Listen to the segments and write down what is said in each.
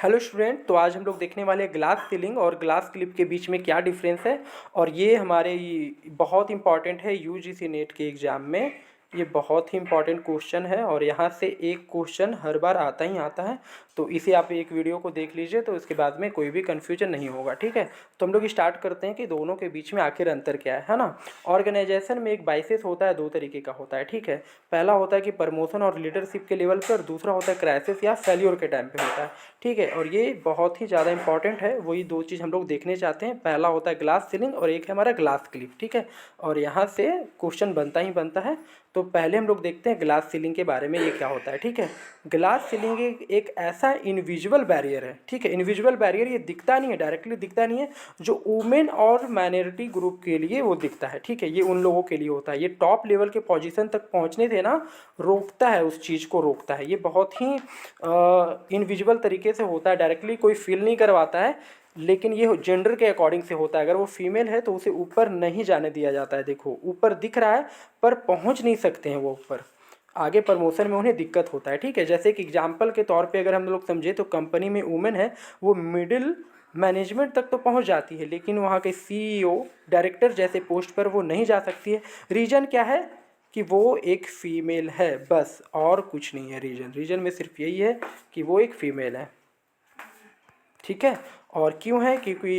Hello student, तो आज हम लोग देखने वाले हैं ग्लास सीलिंग और ग्लास क्लिप के बीच में क्या डिफरेंस है। और ये हमारे बहुत इंपॉर्टेंट है यूजीसी नेट के एग्ज़ाम में। ये बहुत ही इंपॉर्टेंट क्वेश्चन है और यहाँ से एक क्वेश्चन हर बार आता ही आता है। तो इसे आप एक वीडियो को देख लीजिए तो उसके बाद में कोई भी कन्फ्यूजन नहीं होगा। ठीक है, तो हम लोग स्टार्ट करते हैं कि दोनों के बीच में आखिर अंतर क्या है ना। ऑर्गेनाइजेशन में एक बाइसेस होता है, दो तरीके का होता है। ठीक है, पहला होता है कि प्रमोशन और लीडरशिप के लेवल पर, दूसरा होता है क्राइसिस या फेल्योर के टाइम पे होता है। ठीक है, और ये बहुत ही ज़्यादा इंपॉर्टेंट है। वही दो चीज़ हम लोग देखने चाहते हैं, पहला होता है ग्लास सीलिंग और एक है हमारा ग्लास क्लिप। ठीक है, और यहाँ से क्वेश्चन बनता ही बनता है। तो पहले हम लोग देखते हैं ग्लास सीलिंग के बारे में, ये क्या होता है। ठीक है, ग्लास सीलिंग एक ऐसा इनविजिबल बैरियर है। ठीक है, इनविजिबल बैरियर, ये दिखता नहीं है, डायरेक्टली दिखता नहीं है, जो वुमेन और माइनॉरिटी ग्रुप के लिए वो दिखता है। ठीक है, ये उन लोगों के लिए होता है। ये टॉप लेवल के पोजीशन तक पहुंचने से ना रोकता है, उस चीज़ को रोकता है। ये बहुत ही इनविजिबल तरीके से होता है, डायरेक्टली कोई फील नहीं करवाता है, लेकिन ये जेंडर के अकॉर्डिंग से होता है। अगर वो फीमेल है तो उसे ऊपर नहीं जाने दिया जाता है। देखो ऊपर दिख रहा है पर पहुंच नहीं सकते हैं वो ऊपर, आगे प्रमोशन में उन्हें दिक्कत होता है। ठीक है, जैसे कि एग्जाम्पल के तौर पे अगर हम लोग समझे तो कंपनी में वुमेन है, वो मिडिल मैनेजमेंट तक तो पहुंच जाती है, लेकिन वहाँ के सीईओ, डायरेक्टर जैसे पोस्ट पर वो नहीं जा सकती है। रीज़न क्या है कि वो एक फ़ीमेल है, बस, और कुछ नहीं है। रीज़न में सिर्फ यही है कि वो एक फ़ीमेल है। ठीक है, और क्यों है, क्योंकि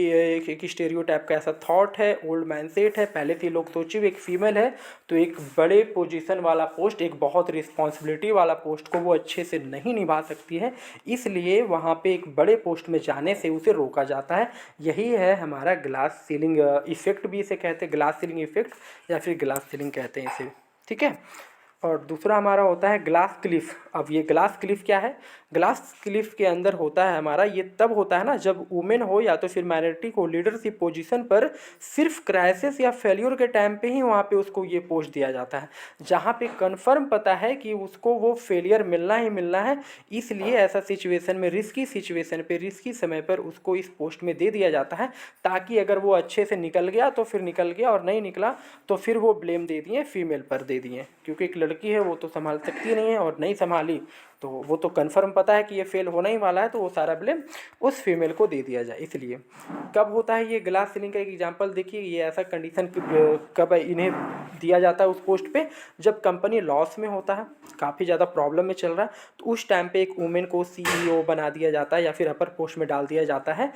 एक स्टेरियोटाइप का ऐसा थॉट है, ओल्ड माइंडसेट है। पहले से लोग सोचे एक फीमेल है तो एक बड़े पोजीशन वाला पोस्ट, एक बहुत रिस्पॉन्सिबिलिटी वाला पोस्ट को वो अच्छे से नहीं निभा सकती है, इसलिए वहाँ पे एक बड़े पोस्ट में जाने से उसे रोका जाता है। यही है हमारा ग्लास सीलिंग इफेक्ट, भी इसे कहते हैं ग्लास सीलिंग इफेक्ट या फिर ग्लास सीलिंग कहते हैं इसे। ठीक है, और दूसरा हमारा होता है ग्लास क्लिफ। अब ये ग्लास क्लिफ क्या है, ग्लास क्लिफ के अंदर होता है हमारा, ये तब होता है ना जब वुमेन हो या तो फिर माइनॉरिटी को लीडरशिप पोजीशन पर सिर्फ क्राइसिस या फेल्योर के टाइम पे ही वहाँ पे उसको ये पोस्ट दिया जाता है, जहाँ पे कंफर्म पता है कि उसको वो फेलियर मिलना ही मिलना है। इसलिए ऐसा सिचुएशन में, रिस्की सिचुएशन पे, रिस्की समय पर उसको इस पोस्ट में दे दिया जाता है, ताकि अगर वो अच्छे से निकल गया तो फिर निकल गया, और नहीं निकला तो फिर वो ब्लेम दे दिए फीमेल पर दे दिए, क्योंकि एक लड़की है वो तो संभाल सकती नहीं है, और नहीं संभाली तो वो तो कंफर्म पता है कि ये फेल होना ही वाला है, तो वो सारा ब्लेम उस फीमेल को दे दिया जाए। इसलिए कब होता है ये ग्लास सीलिंग का एक एग्जांपल देखिए, ये ऐसा कंडीशन कब इन्हें दिया जाता है उस पोस्ट पे, जब कंपनी लॉस में होता है, काफ़ी ज़्यादा प्रॉब्लम में चल रहा है, तो उस टाइम पे एक वुमेन को सीईओ बना दिया जाता है या फिर अपर पोस्ट में डाल दिया जाता है,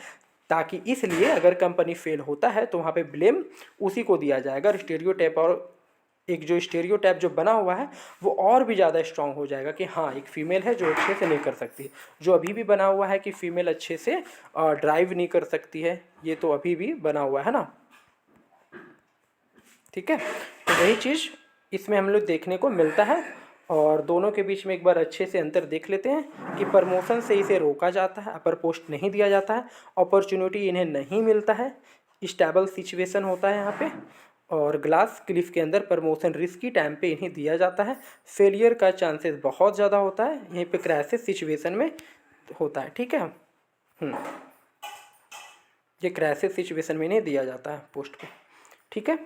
ताकि इसलिए अगर कंपनी फेल होता है तो वहाँ पे ब्लेम उसी को दिया जाएगा। स्टीरियोटाइप, और एक जो स्टीरियोटाइप जो बना हुआ है वो और भी ज़्यादा स्ट्रांग हो जाएगा कि हाँ एक फ़ीमेल है जो अच्छे से नहीं कर सकती। जो अभी भी बना हुआ है कि फ़ीमेल अच्छे से ड्राइव नहीं कर सकती है, ये तो अभी भी बना हुआ है ना। ठीक है, तो वही चीज़ इसमें हम लोग देखने को मिलता है। और दोनों के बीच में एक बार अच्छे से अंतर देख लेते हैं कि प्रमोशन से इसे रोका जाता है, अपर पोस्ट नहीं दिया जाता है, अपॉर्चुनिटी इन्हें नहीं मिलता है, स्टेबल सिचुएशन होता है यहाँ पे। और ग्लास क्लिफ के अंदर प्रमोशन रिस्की टाइम पे इन्हें दिया जाता है, फेलियर का चांसेस बहुत ज़्यादा होता है, यहीं पे क्राइसिस सिचुएशन में होता है। ठीक है, ये क्राइसिस सिचुएशन में इन्हें दिया जाता है पोस्ट पे। ठीक है,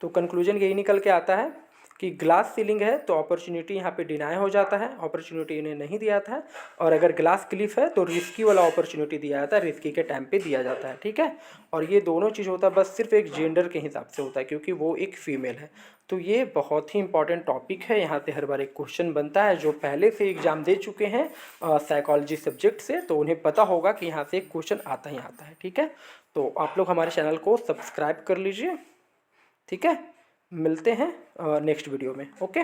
तो कंक्लूजन यही निकल के आता है कि ग्लास सीलिंग है तो अपॉर्चुनिटी यहाँ पे डिनाई हो जाता है, अपॉर्चुनिटी इन्हें नहीं दिया जाता है। और अगर ग्लास क्लिफ है तो रिस्की वाला अपॉर्चुनिटी दिया जाता है, रिस्की के टाइम पे दिया जाता है। ठीक है, और ये दोनों चीज़ होता है बस सिर्फ एक जेंडर के हिसाब से होता है, क्योंकि वो एक फीमेल है। तो ये बहुत ही इंपॉर्टेंट टॉपिक है, यहाँ से हर बार एक क्वेश्चन बनता है। जो पहले से एग्जाम दे चुके हैं साइकोलॉजी सब्जेक्ट से, तो उन्हें पता होगा कि यहाँ से एक क्वेश्चन आता ही आता है। ठीक है, तो आप लोग हमारे चैनल को सब्सक्राइब कर लीजिए। ठीक है, मिलते हैं नेक्स्ट वीडियो में। ओके।